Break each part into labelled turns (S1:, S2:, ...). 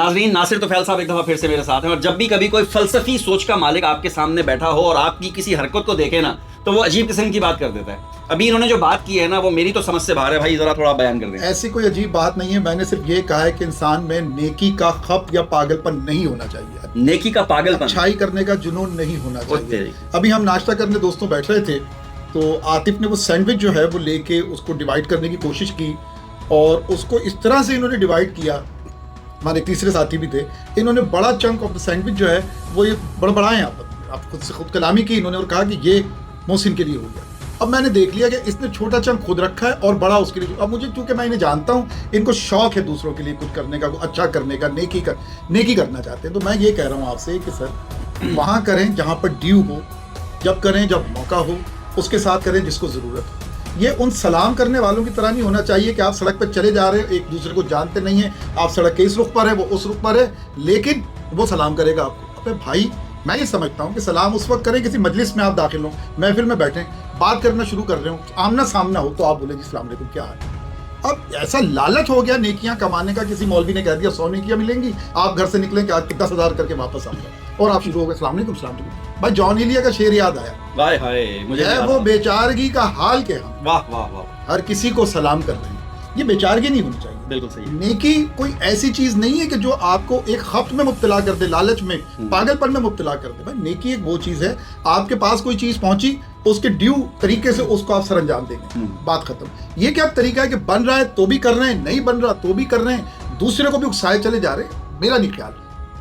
S1: नाज़रीन, नासिर तोफैल साहब एक दफ़ा फिर से मेरे साथ हैं और जब भी कभी कोई फ़लसफ़ी सोच का मालिक आपके सामने बैठा हो और आपकी किसी हरकत को देखे ना तो वो अजीब किस्म की बात कर देता है। अभी इन्होंने जो बात की है ना वो मेरी तो समझ से बाहर है भाई, ज़रा थोड़ा बयान कर दें।
S2: ऐसी कोई अजीब बात नहीं है, मैंने सिर्फ ये कहा है कि इंसान में नेकी का खप या पागलपन नहीं होना चाहिए,
S1: नेकी का पागलपन,
S2: अच्छाई करने का जुनून नहीं होना चाहिए।
S1: तेरी।
S2: अभी हम नाश्ता करने दोस्तों बैठ रहे थे तो आतिफ ने वो सैंडविच जो है वो लेके उसको डिवाइड करने की कोशिश की और उसको इस तरह से इन्होंने डिवाइड किया, हमारे तीसरे साथी भी थे, इन्होंने बड़ा चंक ऑफ द सैंडविच जो है वो ये बड़बड़ाएं आप खुद से खुद कलामी की इन्होंने और कहा कि ये मोहसिन के लिए हो गया। अब मैंने देख लिया कि इसने छोटा चंक खुद रखा है और बड़ा उसके लिए। अब मुझे क्योंकि मैं इन्हें जानता हूँ, इनको शौक है दूसरों के लिए कुछ करने का, अच्छा करने का, नेकी करना चाहते हैं। तो मैं ये कह रहा हूँ आपसे कि सर वहाँ करें जहाँ पर ड्यू हो, जब करें जब मौका हो, उसके साथ करें जिसको ज़रूरत हो। ये उन सलाम करने वालों की तरह नहीं होना चाहिए कि आप सड़क पर चले जा रहे हैं, एक दूसरे को जानते नहीं हैं, आप सड़क के इस रुख पर है वो उस रुख पर है, लेकिन वो सलाम करेगा आपको। अबे भाई, मैं ये समझता हूँ कि सलाम उस वक्त करें किसी मजलिस में आप दाखिल हो, महफिल में बैठे बात करना शुरू कर रहे हो, आमना सामना हो तो आप बोले जी अस्सलाम वालेकुम क्या हाल है। अब ऐसा लालच हो गया नेकियां कमाने का, किसी मौलवी ने कह दिया 100 नेकियां मिलेंगी, आप घर से निकलें कि आज 10,000 करके वापस आ गए और आप शुरू हो गए अस्सलाम वालेकुम अस्सलाम वालेकुम। भाई जॉन एलिया का शेर याद आया,
S1: वाह हाय मुझे
S2: है वो बेचारगी का हाल के हम
S1: वाह वाह वाह,
S2: हर किसी को सलाम कर रहे हैं। ये बेचारगी नहीं होनी चाहिए।
S1: बिल्कुल सही।
S2: नेकी कोई ऐसी चीज नहीं है कि जो आपको एक खप्त में मुब्तला कर दे, लालच में, पागलपन में मुब्तला कर दे। भाई नेकी एक वो चीज है, आपके पास कोई चीज पहुंची, उसके ड्यू तरीके से उसको आप सरअंजाम देंगे, बात खत्म। ये क्या तरीका है कि बन रहा है तो भी कर रहे हैं, नहीं बन रहा तो भी कर रहे हैं, दूसरे को भी उकसाए चले जा रहे हैं। मेरा नहीं ख्याल,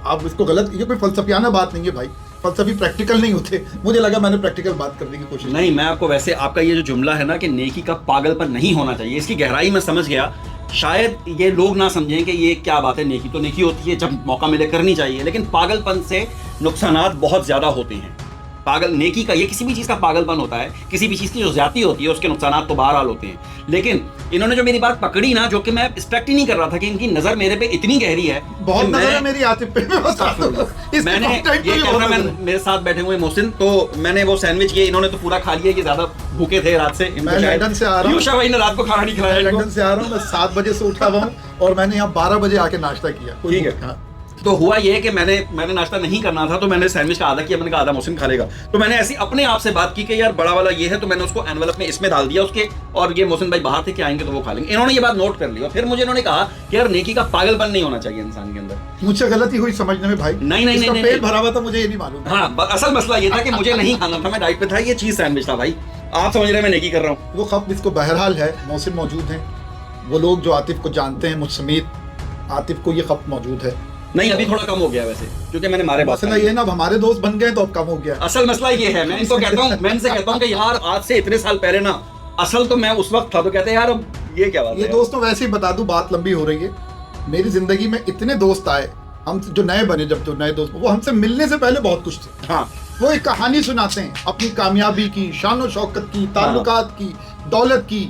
S2: आप इसको गलत, ये कोई फलसफियाना बात नहीं है भाई, फलसफी प्रैक्टिकल नहीं होते। मुझे लगा मैंने प्रैक्टिकल बात करने की कोशिश
S1: नहीं, मैं आपको वैसे आपका ये जो जुमला है ना कि नेकी का पागलपन नहीं होना चाहिए, इसकी गहराई में समझ गया। शायद ये लोग ना समझें कि ये क्या बात है, नेकी तो नेकी होती है, जब मौका मिले करनी चाहिए, लेकिन पागलपन से नुकसानात बहुत ज़्यादा होते हैं। पागल नेकी का, ये किसी भी चीज़ का पागलपन होता है, किसी भी चीज़ की जो ज़्यादती होती है उसके नुकसानात तो बहरहाल होते हैं। लेकिन इन्होंने जो मेरी बात पकड़ी ना, जो कि मैं एक्सपेक्ट ही नहीं कर रहा था कि इनकी नज़र मेरे पे इतनी गहरी है,
S2: बहुत नजर है मेरी आतिफ पे।
S1: मैंने ये कैमरामैन मेरे साथ बैठे हुए मोहसिन, तो मैंने वो सैंडविच ये इन्होंने तो पूरा खा लिया, कि ज़्यादा भूखे थे रात से।
S2: मैं लंदन से आ रहा हूँ,
S1: भाई ने रात को खाना नहीं खिलाया।
S2: लंदन से आ रहा हूँ, मैं 7 बजे से उठा हुआ हूँ और मैंने यहाँ 12 बजे आके नाश्ता किया।
S1: ठीक है।
S2: हाँ।
S1: तो हुआ ये कि मैंने नाश्ता नहीं करना था, तो मैंने सैंडविच का आधा किया, मैंने कहा आधा मोहसिन खा लेगा। तो मैंने ऐसी अपने आप से बात की कि यार बड़ा वाला ये है, तो मैंने उसको एनवेलप में इसमें डाल दिया उसके, और ये मोहसिन भाई बाहर थे कि आएंगे तो वो खा लेंगे। इन्होंने ये बात नोट कर ली और फिर मुझे इन्होंने कहा कि यार नेकी का पागलपन नहीं होना चाहिए इंसान के अंदर।
S2: मुझसे गलती हुई समझने में भाई।
S1: नहीं,
S2: पेट भरा हुआ था, मुझे ये नहीं मालूम।
S1: हाँ, असल मसला ये था कि मुझे नहीं खाना था, मैं डाइट पे था, ये चीज सैंडविच था भाई। आप समझ रहे हैं मैं नेकी कर रहा हूँ।
S2: वो खप इसको बहरहाल है, मोहसिन मौजूद हैं, वो लोग जो आतिफ को जानते हैं मुझ समेत, आतिफ को ये खप मौजूद है।
S1: नहीं, अभी थोड़ा कम हो गया वैसे, क्योंकि मैंने मारे बात।
S2: मसला ये ना, अब हमारे दोस्त बन गए तो अब कम हो गया।
S1: असल मसला ये है, मैं इनको कहता हूँ, मैं इनसे कहता हूँ कि यार आज से इतने साल पहले ना, असल तो मैं उस वक्त था, तो कहते हैं यार अब ये क्या बात है।
S2: ये दोस्तों वैसे ही बता दूं, बात लंबी हो रही है। मेरी जिंदगी में इतने दोस्त आए, हम जो नए बने, जब तो नए दोस्त, वो हमसे मिलने से पहले बहुत कुछ थे।
S1: हाँ,
S2: वो एक कहानी सुनाते हैं अपनी कामयाबी की, शान और शौकत की, ताल्लुकात की, दौलत की।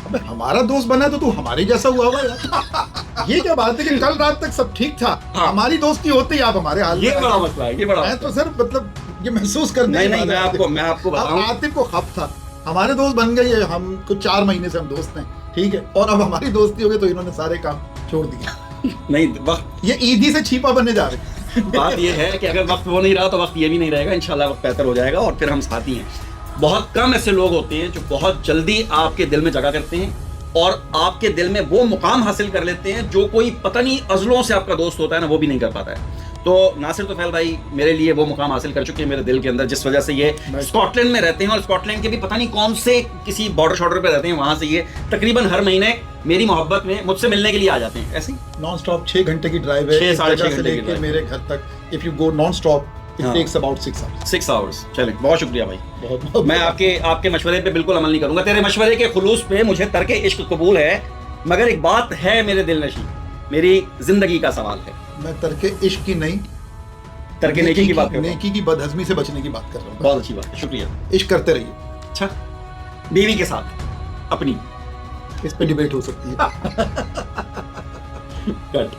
S2: अबे हमारा दोस्त बना तो तू हमारे जैसा हुआ हुआ यार। ये क्या बात है कि कल रात तक सब ठीक था,
S1: हाँ।
S2: हमारी दोस्ती होते ही आप हमारे हाल में।
S1: ये बड़ा मसला है, ये बड़ा
S2: मैं तो सर मतलब ये महसूस करने
S1: नहीं, मैं आपको बताऊं,
S2: आतिफ को खप था, हमारे दोस्त बन गए, हम कुछ 4 महीने से हम दोस्त हैं, ठीक है, और अब हमारी दोस्ती हो गई तो इन्होंने सारे काम छोड़ दिए।
S1: नहीं वक्त,
S2: ये ईदी से छिपा बनने जा रहे हैं।
S1: बात ये है कि अगर वक्त वो नहीं रहा तो वक्त ये भी नहीं रहेगा, इंशाल्लाह वक्त बेहतर हो जाएगा और फिर हम साथी हैं। बहुत कम ऐसे लोग होते हैं जो बहुत जल्दी आपके दिल में जगह करते हैं और आपके दिल में वो मुकाम हासिल कर लेते हैं जो कोई पता नहीं अज़लों से आपका दोस्त होता है ना, वो भी नहीं कर पाता है। तो नासिर तोफैल भाई मेरे लिए वो मुकाम हासिल कर चुके हैं मेरे दिल के अंदर, जिस वजह से ये स्कॉटलैंड में रहते हैं और स्कॉटलैंड के भी पता नहीं कौन से किसी बॉर्डर शॉर्डर पे रहते हैं, वहां से ये तकरीबन हर महीने मेरी मोहब्बत में मुझसे मिलने के लिए आ जाते हैं। ऐसे
S2: नॉन स्टॉप 6 घंटे की ड्राइव है,
S1: 6-6.5
S2: से लेके मेरे घर तक। If you go non stop it takes about 6 hours.
S1: चलें, बहुत शुक्रिया भाई।
S2: बहुत
S1: मैं आपके मशवरे पे बिल्कुल अमल नहीं करूंगा। तेरे मशवरे के खुलूस पे मुझे तर्क इश्क कबूल है, मगर एक बात है मेरे दिल नशी, मेरी जिंदगी का सवाल है।
S2: मैं तर्क इश्क की नहीं,
S1: तर्क नेकी की बात कर रहा हूं।
S2: नेकी की बदहज़मी से बचने की बात कर रहा हूँ।
S1: बहुत अच्छी बात है, शुक्रिया।
S2: इश्क करते रहिए।
S1: अच्छा, बीवी के साथ अपनी
S2: इस पे डिबेट हो सकती है।
S1: कट।